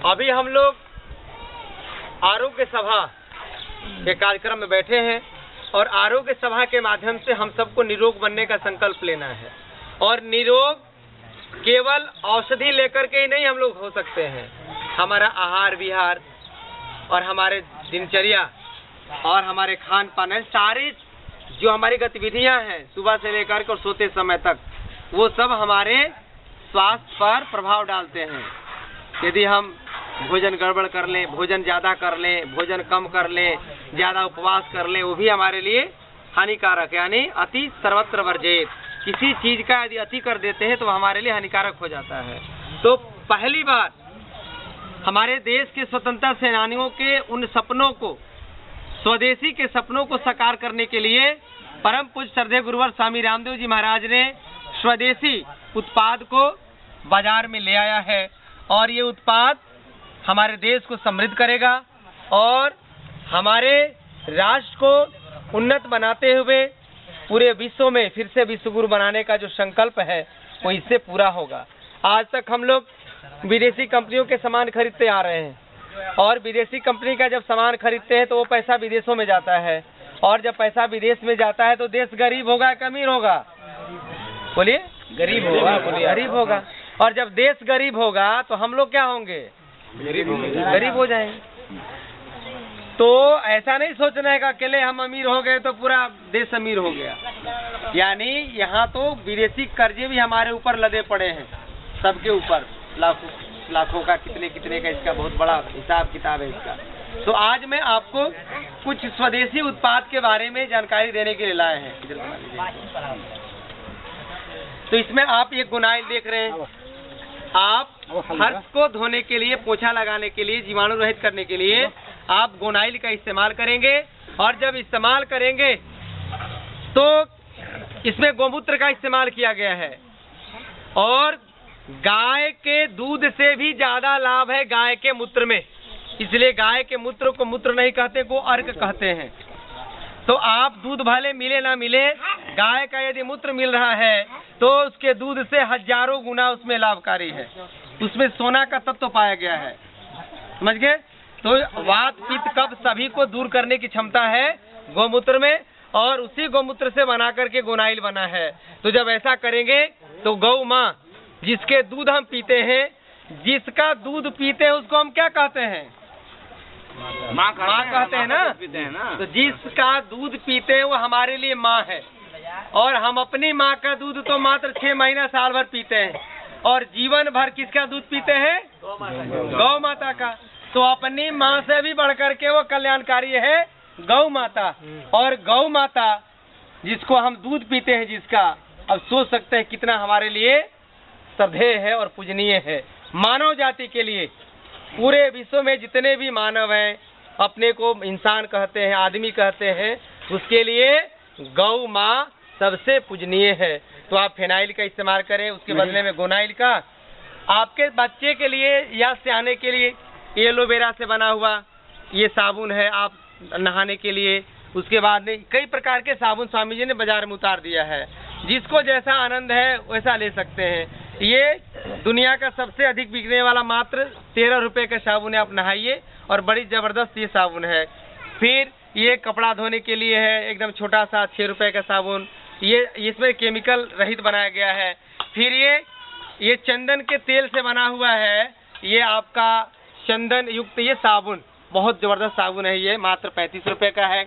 अभी हम लोग आरोग्य सभा के कार्यक्रम में बैठे हैं और आरोग्य सभा के माध्यम से हम सबको निरोग बनने का संकल्प लेना है। और निरोग केवल औषधि लेकर के ही नहीं हम लोग हो सकते हैं। हमारा आहार विहार और हमारे दिनचर्या और हमारे खान पान है, सारी जो हमारी गतिविधियां हैं सुबह से लेकर के और सोते समय तक, वो सब हमारे स्वास्थ्य पर प्रभाव डालते हैं। यदि हम भोजन गड़बड़ कर लें, भोजन ज़्यादा कर लें, भोजन कम कर लें, ज़्यादा उपवास कर लें, वो भी हमारे लिए हानिकारक, यानी अति सर्वत्र वर्जित। किसी चीज़ का यदि अति कर देते हैं तो हमारे लिए हानिकारक हो जाता है। तो पहली बात, हमारे देश के स्वतंत्रता सेनानियों के उन सपनों को, स्वदेशी के सपनों को साकार करने के लिए परम पूज्य श्रद्धेय गुरुवर स्वामी रामदेव जी महाराज ने स्वदेशी उत्पाद को बाजार में ले आया है। और ये उत्पाद हमारे देश को समृद्ध करेगा और हमारे राष्ट्र को उन्नत बनाते हुए पूरे विश्व में फिर से विश्व गुरु बनाने का जो संकल्प है वो इससे पूरा होगा। आज तक हम लोग विदेशी कंपनियों के सामान खरीदते आ रहे हैं और विदेशी कंपनी का जब सामान खरीदते हैं तो वो पैसा विदेशों में जाता है, और जब पैसा विदेश में जाता है तो देश गरीब होगा कि अमीर होगा? बोलिए, गरीब होगा। बोलिए, गरीब होगा। और जब देश गरीब होगा तो हम लोग क्या होंगे? गरीब हो जाएंगे। तो ऐसा नहीं सोचना है कि अकेले हम अमीर हो गए तो पूरा देश अमीर हो गया। यानी यहाँ तो विदेशी कर्जे भी हमारे ऊपर लदे पड़े हैं, सबके ऊपर लाखों का, कितने का, इसका बहुत बड़ा हिसाब किताब है इसका। तो आज मैं आपको कुछ स्वदेशी उत्पाद के बारे में जानकारी देने के लिए लाए हैं। तो इसमें आप ये गुनाइल देख रहे हैं। आप फर्श को धोने के लिए, पोछा लगाने के लिए, जीवाणु रहित करने के लिए आप गोनाइल का इस्तेमाल करेंगे। और जब इस्तेमाल करेंगे तो इसमें गोमूत्र का इस्तेमाल किया गया है। और गाय के दूध से भी ज्यादा लाभ है गाय के मूत्र में, इसलिए गाय के मूत्र को मूत्र नहीं कहते, को अर्क कहते हैं। तो आप दूध भले मिले ना मिले, गाय का यदि मूत्र मिल रहा है तो उसके दूध से हजारों गुना उसमें लाभकारी है। उसमें सोना का तत्व पाया गया है, समझ गए? तो वात पित्त कब्ज सभी को दूर करने की क्षमता है गौमूत्र में, और उसी गौमूत्र से बना करके गोनाइल बना है। तो जब ऐसा करेंगे तो गौ माँ, जिसके दूध हम पीते हैं, जिसका दूध पीते हैं उसको हम क्या कहते हैं? माँ कहते हैं ना। तो जिसका दूध पीते हैं वो हमारे लिए माँ है। और हम अपनी माँ का दूध तो मात्र 6 महीना साल भर पीते हैं, और जीवन भर किसका दूध पीते हैं? गौ माता का। तो अपनी माँ से भी बढ़ करके वो कल्याणकारी है गौ माता। और गौ माता जिसको हम दूध पीते हैं, जिसका, अब सोच सकते हैं कितना हमारे लिए श्रद्धेय है और पूजनीय है। मानव जाति के लिए, पूरे विश्व में जितने भी मानव हैं, अपने को इंसान कहते हैं, आदमी कहते हैं, उसके लिए गौ माँ सबसे पूजनीय है। तो आप फिनाइल का इस्तेमाल करें, उसके बदले में गोनाइल का। आपके बच्चे के लिए या सियाने के लिए एलोवेरा से बना हुआ ये साबुन है, आप नहाने के लिए। उसके बाद में कई प्रकार के साबुन स्वामी जी ने बाजार में उतार दिया है, जिसको जैसा आनंद है वैसा ले सकते हैं। ये दुनिया का सबसे अधिक बिकने वाला मात्र 13 रुपए का साबुन है, आप नहाइए, और बड़ी जबरदस्त ये साबुन है। फिर ये कपड़ा धोने के लिए है, एकदम छोटा सा 6 रुपए का साबुन, ये इसमें केमिकल रहित बनाया गया है। फिर ये चंदन के तेल से बना हुआ है, ये आपका चंदन युक्त ये साबुन, बहुत जबरदस्त साबुन है, ये मात्र 35 रुपए का है।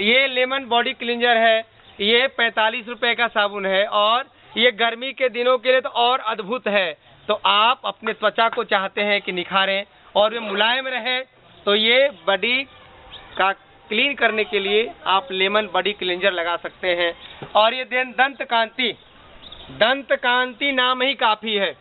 ये लेमन बॉडी क्लींजर है, ये 45 रुपए का साबुन है, और ये गर्मी के दिनों के लिए तो और अद्भुत है। तो आप अपने त्वचा को चाहते हैं कि निखारें और वे मुलायम रहे, तो ये बॉडी का क्लीन करने के लिए आप लेमन बॉडी क्लींजर लगा सकते हैं। और ये दंत कांति नाम ही काफी है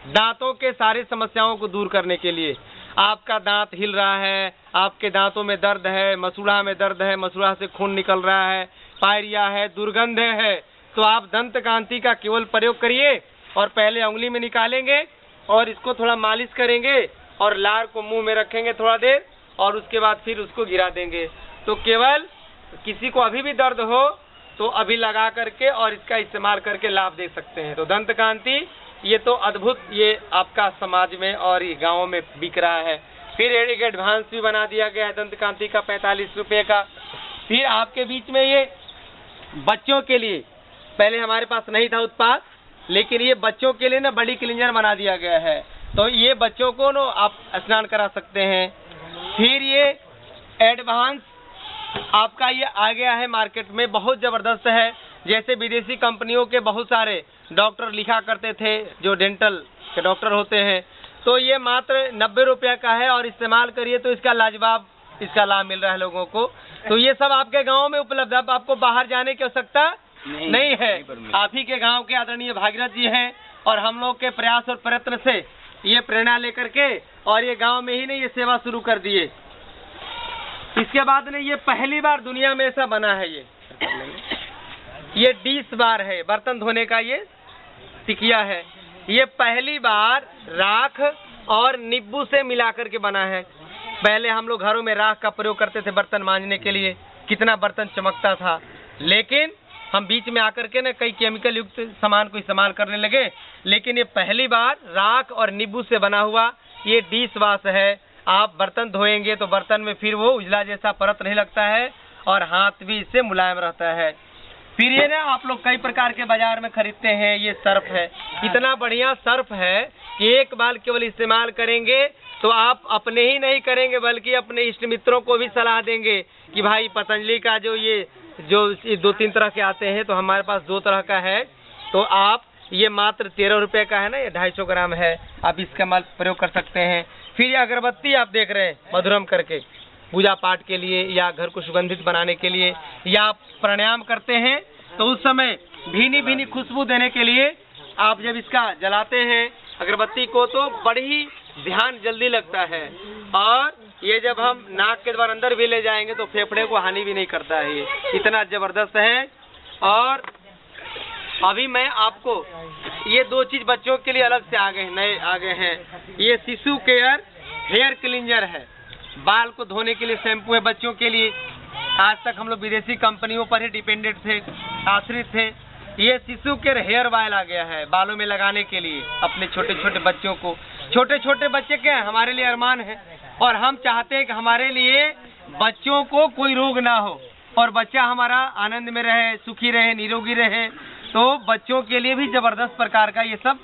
दांतों के सारी समस्याओं को दूर करने के लिए। आपका दांत हिल रहा है, आपके दांतों में दर्द है, मसूड़ा में दर्द है, मसूड़ा से खून निकल रहा है, पायरिया है, दुर्गंध है, तो आप दंत कांति का केवल प्रयोग करिए। और पहले उंगली में निकालेंगे और इसको थोड़ा मालिश करेंगे और लार को मुंह में रखेंगे थोड़ा देर, और उसके बाद फिर उसको गिरा देंगे। तो केवल किसी को अभी भी दर्द हो तो अभी लगा करके और इसका इस्तेमाल करके लाभ दे सकते हैं। तो दंत कांति ये तो अद्भुत, ये आपका समाज में और ये गाँव में बिक रहा है। फिर एक एडवांस भी बना दिया गया है दंत कांति का 45 रुपये का। फिर आपके बीच में ये बच्चों के लिए, पहले हमारे पास नहीं था उत्पाद, लेकिन ये बच्चों के लिए ना बड़ी क्लींजर बना दिया गया है, तो ये बच्चों को ना आप स्नान करा सकते हैं। फिर ये एडवांस आपका ये आ गया है मार्केट में, बहुत ज़बरदस्त है। जैसे विदेशी कंपनियों के बहुत सारे डॉक्टर लिखा करते थे, जो डेंटल के डॉक्टर होते हैं, तो ये मात्र 90 रुपये का है और इस्तेमाल करिए तो इसका लाजवाब इसका लाभ मिल रहा है लोगों को। तो ये सब आपके गांव में उपलब्ध है, अब आपको बाहर जाने की आवश्यकता नहीं है। आप ही के गांव के आदरणीय भागीरथ जी हैं और हम लोग के प्रयास और प्रयत्न से ये प्रेरणा लेकर के और ये गांव में ही नहीं ये सेवा शुरू कर दिए। इसके बाद ने ये पहली बार दुनिया में ऐसा बना है, ये डिश बार है, बर्तन धोने का ये टिकिया है। ये पहली बार राख और नींबू से मिलाकर के बना है। पहले हम लोग घरों में राख का प्रयोग करते थे बर्तन मांजने के लिए, कितना बर्तन चमकता था, लेकिन हम बीच में आकर के ना कई केमिकल युक्त सामान को इस्तेमाल करने लगे। लेकिन ये पहली बार राख और नींबू से बना हुआ ये डिश वाश है। आप बर्तन धोएंगे तो बर्तन में फिर वो उजला जैसा परत नहीं लगता है और हाथ भी इससे मुलायम रहता है। फिर ये ना आप लोग कई प्रकार के बाजार में खरीदते हैं, ये सर्फ है, इतना बढ़िया सर्फ है कि एक बार केवल इस्तेमाल करेंगे तो आप अपने ही नहीं करेंगे बल्कि अपने इष्ट मित्रों को भी सलाह देंगे कि भाई पतंजलि का जो 2-3 तरह के आते हैं, तो हमारे पास 2 तरह का है, तो आप ये मात्र 13 रुपये का है ना, ये 250 ग्राम है, आप इसका माल प्रयोग कर सकते हैं। फिर ये अगरबत्ती आप देख रहे हैं मधुरम करके, पूजा पाठ के लिए या घर को सुगंधित बनाने के लिए, या आप प्राणायाम करते हैं तो उस समय भीनी भीनी खुशबू देने के लिए आप जब इसका जलाते हैं अगरबत्ती को तो बड़ी ध्यान जल्दी लगता है, और ये जब हम नाक के द्वारा अंदर भी ले जाएंगे तो फेफड़े को हानि भी नहीं करता है, ये इतना ज़बरदस्त है। और अभी मैं आपको ये 2 चीज़ बच्चों के लिए अलग से नए आ गए हैं। ये शिशु केयर हेयर क्लींजर है, बाल को धोने के लिए शैम्पू है बच्चों के लिए। आज तक हम लोग विदेशी कंपनियों पर ही डिपेंडेंट थे, आश्रित थे। ये शिशु केयर हेयर ऑयल आ गया है बालों में लगाने के लिए अपने छोटे छोटे बच्चों को। छोटे छोटे बच्चे क्या है, हमारे लिए अरमान है, और हम चाहते हैं कि हमारे लिए बच्चों को कोई रोग ना हो और बच्चा हमारा आनंद में रहे, सुखी रहे, निरोगी रहे। तो बच्चों के लिए भी ज़बरदस्त प्रकार का ये सब